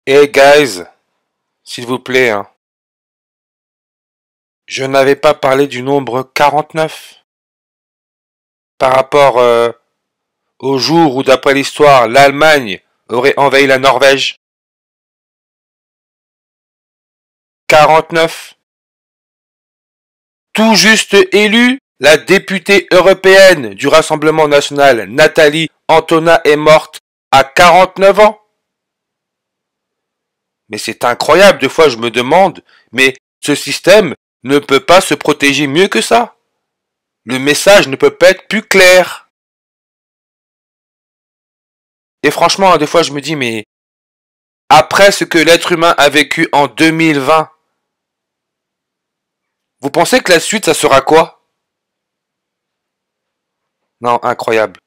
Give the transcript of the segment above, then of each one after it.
Hey guys, s'il vous plaît, hein. Je n'avais pas parlé du nombre 49 par rapport au jour où, d'après l'histoire, l'Allemagne aurait envahi la Norvège. 49. Tout juste élue, la députée européenne du Rassemblement national, Nathalie Antona, est morte à 49 ans. Mais c'est incroyable, des fois je me demande, mais ce système ne peut pas se protéger mieux que ça. Le message ne peut pas être plus clair. Et franchement, des fois je me dis, mais après ce que l'être humain a vécu en 2020, vous pensez que la suite, ça sera quoi? Non, incroyable.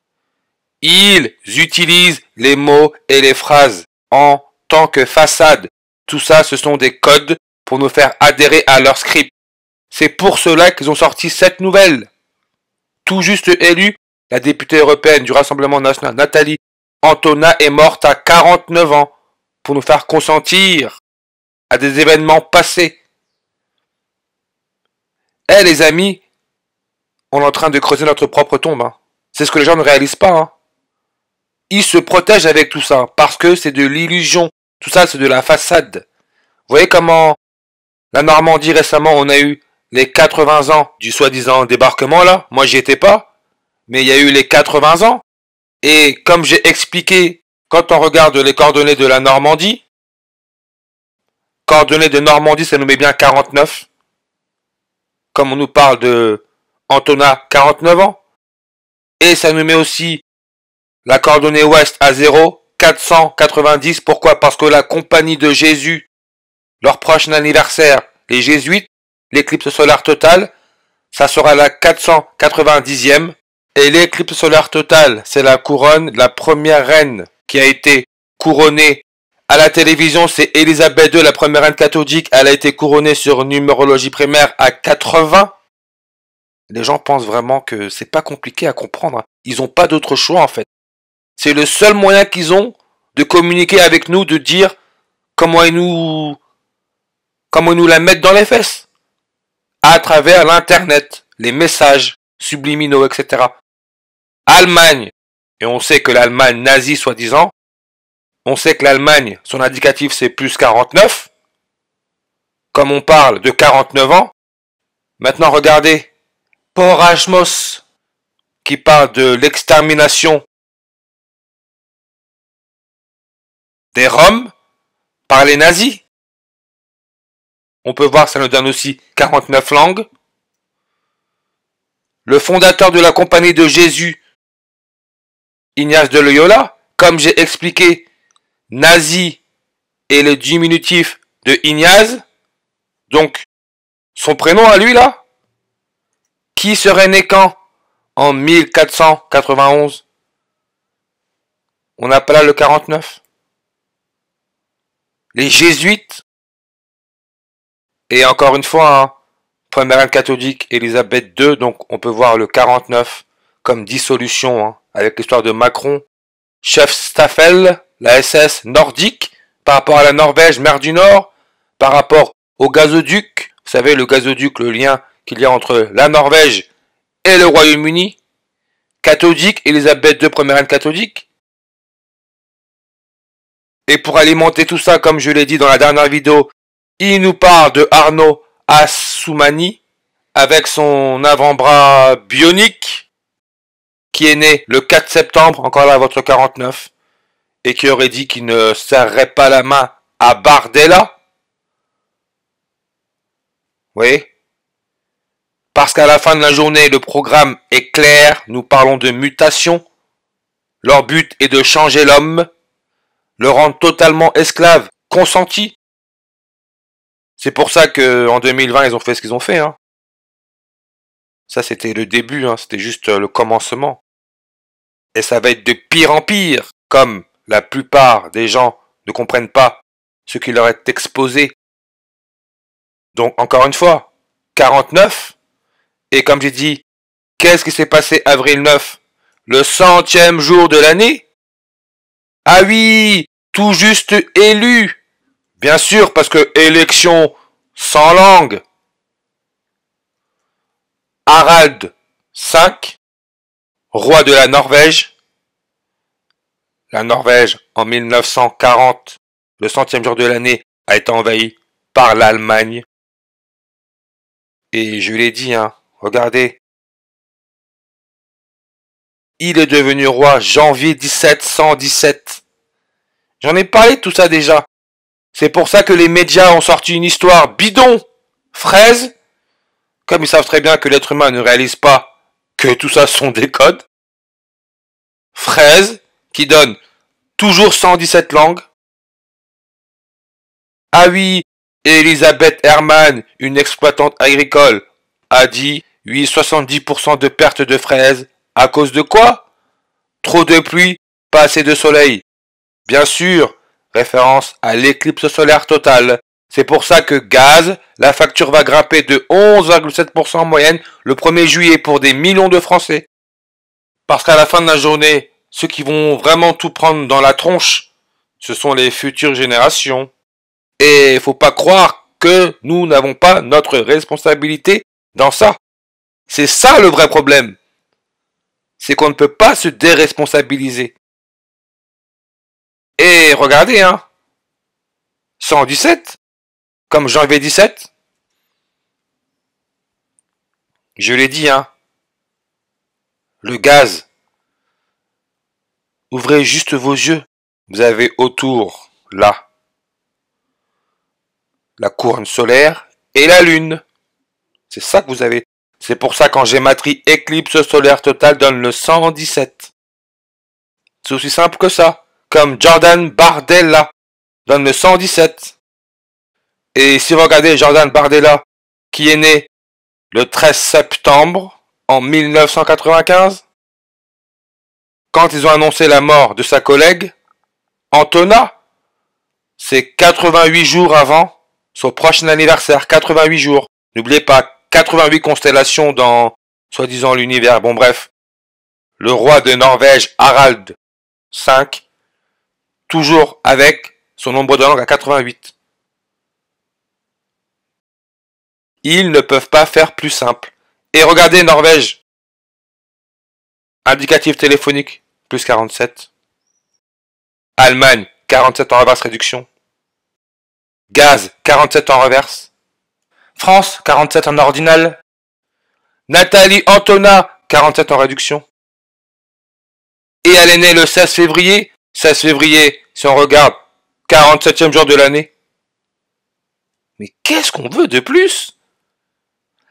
Ils utilisent les mots et les phrases en tant que façade. Tout ça, ce sont des codes pour nous faire adhérer à leur script. C'est pour cela qu'ils ont sorti cette nouvelle. Tout juste élue, la députée européenne du Rassemblement national, Nathalie Antona, est morte à 49 ans pour nous faire consentir à des événements passés. Eh les amis, on est en train de creuser notre propre tombe. Hein. C'est ce que les gens ne réalisent pas. Hein. Ils se protègent avec tout ça parce que c'est de l'illusion. Tout ça, c'est de la façade. Vous voyez comment la Normandie récemment, on a eu les 80 ans du soi-disant débarquement là. Moi, j'y étais pas, mais il y a eu les 80 ans. Et comme j'ai expliqué, quand on regarde les coordonnées de la Normandie, coordonnées de Normandie, ça nous met bien 49. Comme on nous parle de Antona, 49 ans. Et ça nous met aussi la coordonnée ouest à 0, 490. Pourquoi? Parce que la compagnie de Jésus, leur prochain anniversaire, les jésuites, l'éclipse solaire totale, ça sera la 490e. Et l'éclipse solaire totale, c'est la couronne de la première reine qui a été couronnée à la télévision. C'est Élisabeth II, la première reine catholique. Elle a été couronnée sur numérologie primaire à 80. Les gens pensent vraiment que c'est pas compliqué à comprendre. Ils n'ont pas d'autre choix en fait. C'est le seul moyen qu'ils ont de communiquer avec nous, de dire comment ils nous la mettent dans les fesses. À travers l'internet, les messages subliminaux, etc. Allemagne, et on sait que l'Allemagne nazie soi-disant, on sait que l'Allemagne, son indicatif c'est plus 49, comme on parle de 49 ans. Maintenant regardez, Porachmos, qui parle de l'extermination des Roms par les nazis. On peut voir, ça nous donne aussi 49 langues. Le fondateur de la compagnie de Jésus, Ignace de Loyola, comme j'ai expliqué, nazi est le diminutif de Ignace, donc son prénom à lui là, qui serait né quand? En 1491. On n'a pas là le 49. Les jésuites, et encore une fois, hein, première reine catholique, Élisabeth II, donc on peut voir le 49 comme dissolution, hein, avec l'histoire de Macron, chef Staffel, la SS nordique, par rapport à la Norvège, mer du Nord, par rapport au gazoduc, vous savez le gazoduc, le lien qu'il y a entre la Norvège et le Royaume-Uni, catholique, Élisabeth II, première reine catholique. Et pour alimenter tout ça, comme je l'ai dit dans la dernière vidéo, il nous parle de Arnaud Assoumani, avec son avant-bras bionique, qui est né le 4 septembre, encore là votre 49, et qui aurait dit qu'il ne serrerait pas la main à Bardella. Vous voyez? Parce qu'à la fin de la journée, le programme est clair, nous parlons de mutation. Leur but est de changer l'homme, le rendre totalement esclave, consenti. C'est pour ça qu'en 2020, ils ont fait ce qu'ils ont fait. Hein. Ça, c'était le début, hein, c'était juste le commencement. Et ça va être de pire en pire, comme la plupart des gens ne comprennent pas ce qui leur est exposé. Donc, encore une fois, 49, et comme j'ai dit, qu'est-ce qui s'est passé avril 9? Le 100e jour de l'année? Ah oui, tout juste élu Bien sûr, parce que élection sans langue. Harald V, roi de la Norvège. La Norvège, en 1940, le 100e jour de l'année, a été envahie par l'Allemagne. Et je l'ai dit, hein, regardez. Il est devenu roi janvier 1717. J'en ai parlé de tout ça déjà. C'est pour ça que les médias ont sorti une histoire bidon, fraise, comme ils savent très bien que l'être humain ne réalise pas que tout ça sont des codes. Fraise, qui donne toujours 117 langues. Ah oui, Elisabeth Herrmann, une exploitante agricole, a dit oui, 70% de perte de fraises. À cause de quoi? Trop de pluie, pas assez de soleil. Bien sûr, référence à l'éclipse solaire totale. C'est pour ça que gaz, la facture va grimper de 11,7% en moyenne le 1er juillet pour des millions de Français. Parce qu'à la fin de la journée, ceux qui vont vraiment tout prendre dans la tronche, ce sont les futures générations. Et faut pas croire que nous n'avons pas notre responsabilité dans ça. C'est ça le vrai problème. C'est qu'on ne peut pas se déresponsabiliser. Et regardez, hein. 117, comme janvier 17. Je l'ai dit, hein. Le gaz. Ouvrez juste vos yeux. Vous avez autour, là, la couronne solaire et la lune. C'est ça que vous avez. C'est pour ça qu'en gématrie, éclipse solaire totale donne le 117. C'est aussi simple que ça. Comme Jordan Bardella donne le 117. Et si vous regardez Jordan Bardella, qui est né le 13 septembre en 1995, quand ils ont annoncé la mort de sa collègue, Antona, c'est 88 jours avant son prochain anniversaire. 88 jours. N'oubliez pas, 88 constellations dans, soi-disant, l'univers. Bon bref, le roi de Norvège, Harald V, toujours avec son nombre de langues à 88. Ils ne peuvent pas faire plus simple. Et regardez Norvège. Indicatif téléphonique, plus 47. Allemagne, 47 en reverse réduction. Gaz, 47 en reverse. France, 47 en ordinal. Nathalie Antona, 47 en réduction. Et elle est née le 16 février. 16 février, si on regarde, 47e jour de l'année. Mais qu'est-ce qu'on veut de plus?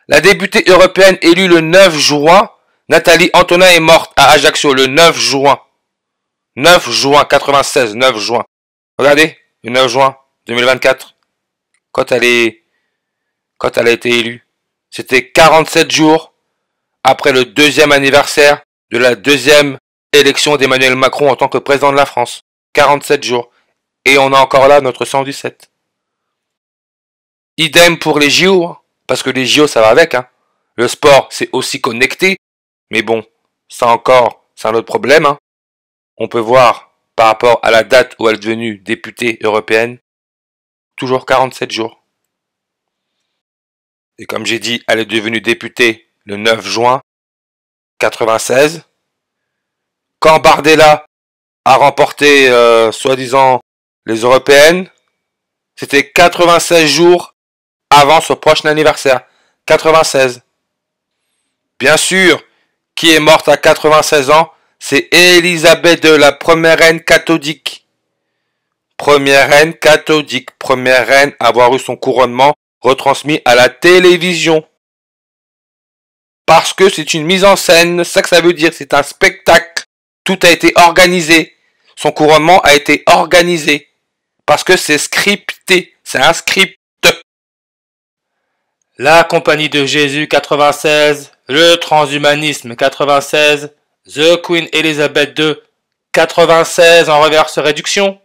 La députée européenne élue le 9 juin, Nathalie Antona est morte à Ajaccio le 9 juin. 9 juin 96, 9 juin. Regardez, le 9 juin 2024, quand elle a été élue. C'était 47 jours après le deuxième anniversaire de la deuxième élection d'Emmanuel Macron en tant que président de la France. 47 jours. Et on a encore là notre 117. Idem pour les JO, parce que les JO ça va avec. Hein. Le sport c'est aussi connecté, mais bon, ça encore, c'est un autre problème. Hein. On peut voir par rapport à la date où elle est devenue députée européenne, toujours 47 jours. Et comme j'ai dit, elle est devenue députée le 9 juin 96. Quand Bardella a remporté, soi-disant, les européennes, c'était 96 jours avant son prochain anniversaire. 96. Bien sûr, qui est morte à 96 ans, c'est Élisabeth II, la première reine catholique. Première reine catholique. Première reine à avoir eu son couronnement retransmis à la télévision. Parce que c'est une mise en scène, c'est ça que ça veut dire, c'est un spectacle. Tout a été organisé. Son couronnement a été organisé. Parce que c'est scripté, c'est un script. La Compagnie de Jésus 96, le transhumanisme 96, The Queen Elizabeth II 96 en reverse réduction.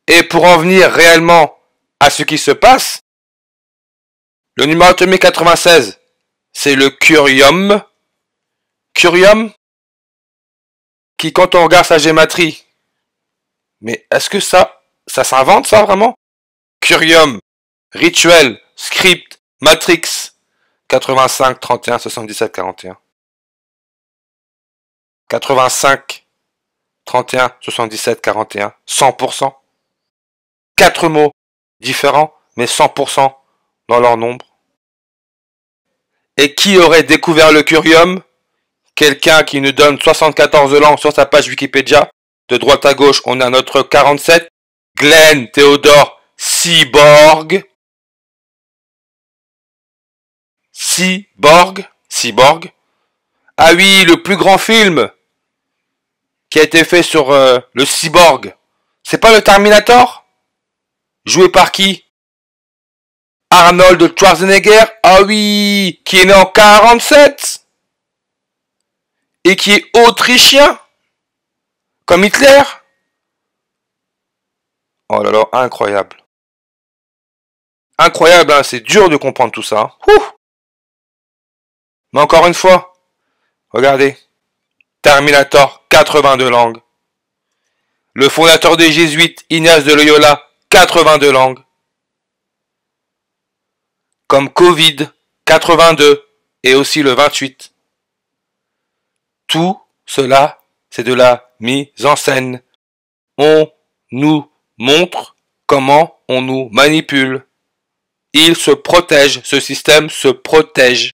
Et pour en venir réellement à ce qui se passe, le numéro atomique 96, c'est le curium. Curium, qui quand on regarde sa gématrie, mais est-ce que ça Ça s'invente ça vraiment? Curium, Rituel, Script, Matrix, 85, 31, 77, 41. 85, 31, 77, 41. 100%. 4 mots différents, mais 100% dans leur nombre. Et qui aurait découvert le curium? Quelqu'un qui nous donne 74 langues sur sa page Wikipédia. De droite à gauche, on a notre 47. Glenn Theodore Seaborg. Seaborg. Ah oui, le plus grand film qui a été fait sur le cyborg. C'est pas le Terminator? Joué par qui? Arnold Schwarzenegger. Ah oui, qui est né en 47 et qui est autrichien, comme Hitler. Oh là là, incroyable. Incroyable, hein, c'est dur de comprendre tout ça. Ouh. Mais encore une fois, regardez. Terminator, 82 langues. Le fondateur des Jésuites, Ignace de Loyola, 82 langues. Comme Covid, 82, et aussi le 28. Tout cela, c'est de la mise en scène. On nous montre comment on nous manipule. Il se protège, ce système se protège.